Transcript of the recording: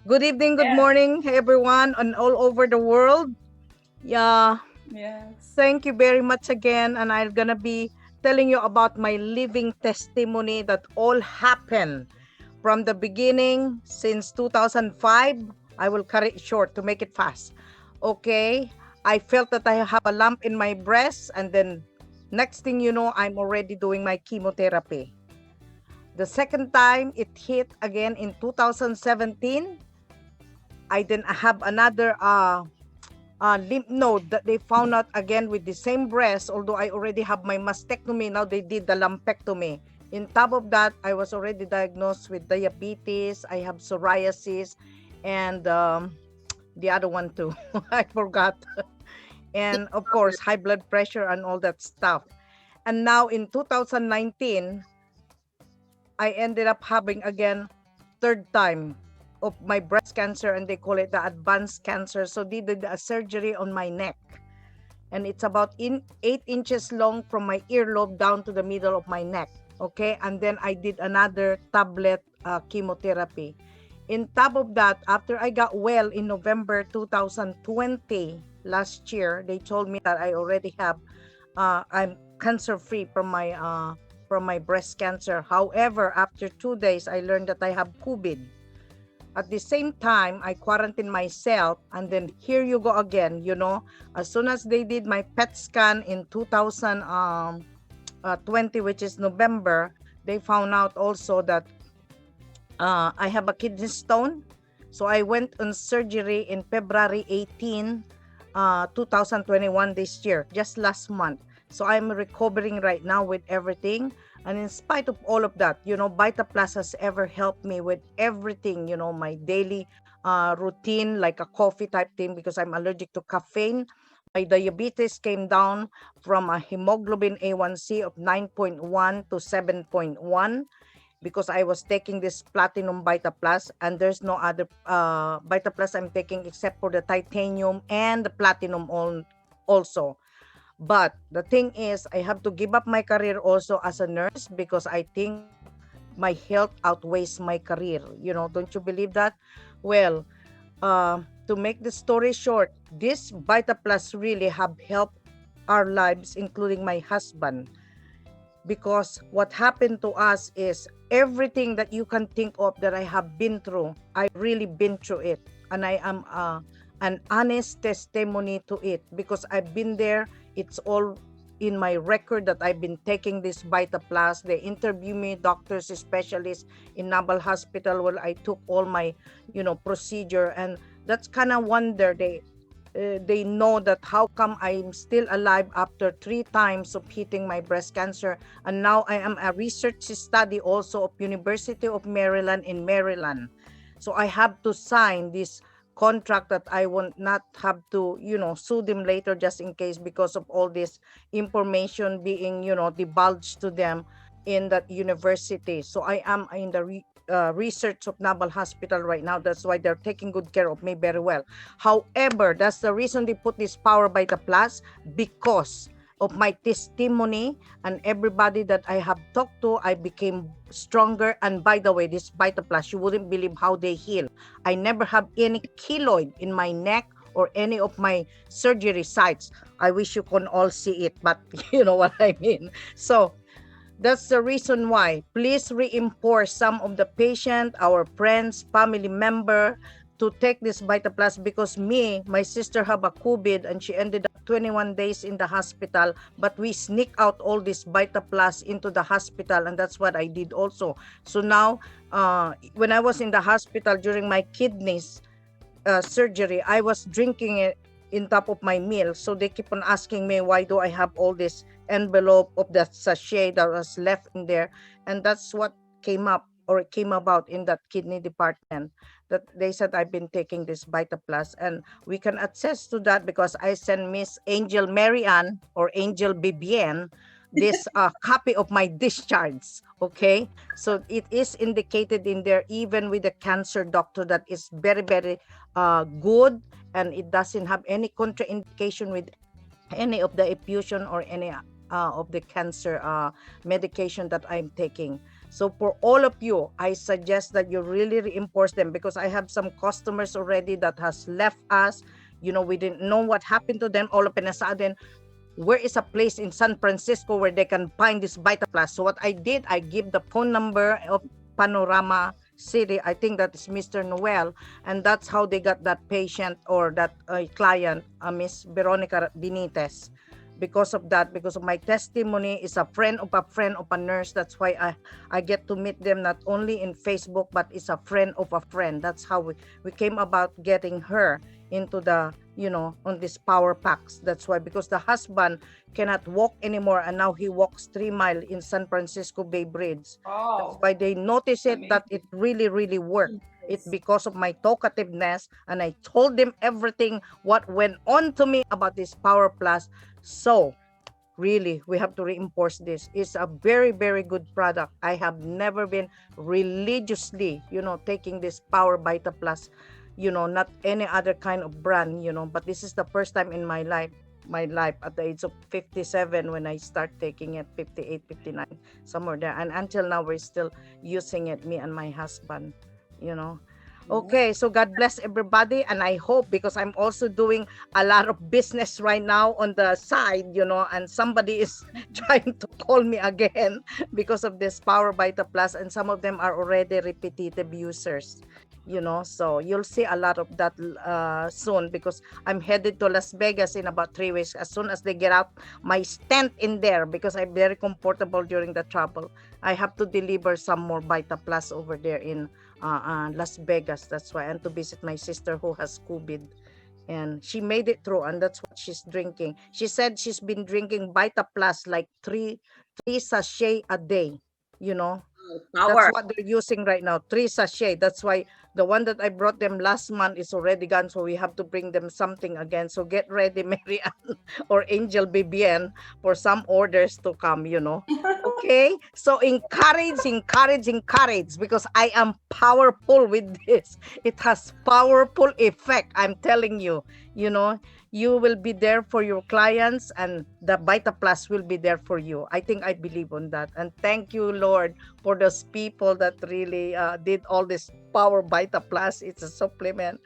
Good evening, good Yeah. morning, everyone, and all over the world. Yeah, Yes. thank you very much again. And I'm gonna be telling you about my living testimony that all happened from the beginning since 2005. I will cut it short to make it fast. Okay, I felt that I have a lump in my breast, and then next thing you know, I'm already doing my chemotherapy. The second time it hit again in 2017. I then have another lymph node that they found out again with the same breast. Although I already have my mastectomy, now they did the lumpectomy. In top of that, I was already diagnosed with diabetes. I have psoriasis, and the other one too. I forgot. And of course, high blood pressure and all that stuff. And now in 2019, I ended up having again third time of my breast cancer, and they call it the advanced cancer. So they did a surgery on my neck, and it's about in 8 inches long from my earlobe down to the middle of my neck. Okay, and then I did another tablet chemotherapy. In top of that, after I got well in November 2020 last year, they told me that I already have I'm cancer free from my breast cancer. However, after 2 days, I learned that I have COVID. At the same time, I quarantined myself, and then here you go again. As soon as they did my PET scan in 2020, which is November, they found out also that I have a kidney stone. So I went on surgery in February 18, 2021 this year, just last month. So I'm recovering right now with everything. And in spite of all of that, Vita Plus has ever helped me with everything, my daily routine, like a coffee type thing, because I'm allergic to caffeine. My diabetes came down from a hemoglobin A1C of 9.1 to 7.1 because I was taking this Platinum Vita Plus, and there's no other Vita Plus I'm taking except for the titanium and the platinum also. But the thing is, I have to give up my career also as a nurse because I think my health outweighs my career. Don't you believe that? Well, to make the story short, this Vita Plus really have helped our lives, including my husband, because what happened to us is everything that you can think of that I have been through, I really been through it, and I am an honest testimony to it because I've been there. It's all in my record that I've been taking this Vita Plus. They interview me, doctors, specialists in Naval Hospital, where I took all my procedure, and that's kind of wonder they know that how come I'm still alive after 3 times of hitting my breast cancer. And now I am a research study also of University of Maryland in Maryland. So I have to sign this contract that I will not have to, sue them later just in case because of all this information being, divulged to them in that university. So I am in the research of Naval Hospital right now. That's why they're taking good care of me very well. However, that's the reason they put this Power by the Plus, because of my testimony and everybody that I have talked to, I became stronger. And by the way, this Vita Plus, you wouldn't believe how they heal. I never have any keloid in my neck or any of my surgery sites. I wish you can all see it, but you know what I mean. So that's the reason why. Please reinforce some of the patient, our friends, family member to take this Vita Plus, because my sister have a COVID and she ended up 21 days in the hospital, but we sneak out all this Vita Plus into the hospital, and that's what I did also. So now, when I was in the hospital during my kidneys surgery, I was drinking it in top of my meal. So they keep on asking me, why do I have all this envelope of the sachet that was left in there? And that's what came up, or it came about in that kidney department, that they said I've been taking this Vita Plus. And we can attest to that because I sent Miss Angel Marianne or Angel Bibian this copy of my discharge. Okay, so it is indicated in there, even with the cancer doctor, that is very, very good, and it doesn't have any contraindication with any of the infusion or any of the cancer medication that I'm taking. So for all of you, I suggest that you really reinforce them, because I have some customers already that has left us. We didn't know what happened to them. All of a sudden, where is a place in San Francisco where they can find this VitaPlus? So what I did, I give the phone number of Panorama City. I think that is Mr. Noel, and that's how they got that patient, or that client, Miss Veronica Benitez. Because of that, because of my testimony, is a friend of a nurse. That's why I get to meet them not only in Facebook, but is a friend of a friend. That's how we came about getting her into the on these power packs. That's why, because the husband cannot walk anymore, and now he walks 3 miles in San Francisco Bay Bridge. That's Oh, why they notice it, that it amazing. really worked. It Yes. because of my talkativeness, and I told them everything what went on to me about this Power Plus. So really, we have to reinforce this. It's a very good product. I have never been religiously taking this Power Vita Plus, not any other kind of brand, but this is the first time in my life at the age of 57, when I start taking it, 58, 59, somewhere there, and until now we're still using it, me and my husband you know Mm. Okay, so God bless everybody, and I hope, because I'm also doing a lot of business right now on the side, and somebody is trying to call me again because of this Power Vita Plus, and some of them are already repetitive users. So you'll see a lot of that soon, because I'm headed to Las Vegas in about 3 weeks. As soon as they get out my stent in there, because I'm very comfortable during the travel, I have to deliver some more Vita Plus over there in Las Vegas. That's why, and to visit my sister who has COVID, and she made it through, and that's what she's drinking. She said she's been drinking Vita Plus like three sachet a day. You know, Oh, that's power. what they're using right now, 3 sachet. That's why the one that I brought them last month is already gone. So we have to bring them something again. So get ready, Mary Ann or Angel Bibian, for some orders to come. Okay, so encourage, because I am powerful with this. It has powerful effect. I'm telling you, you know, you will be there for your clients, and the Vita Plus will be there for you. I think I believe on that. And thank you, Lord, for those people that really did all this Power Vita Plus. It's a supplement.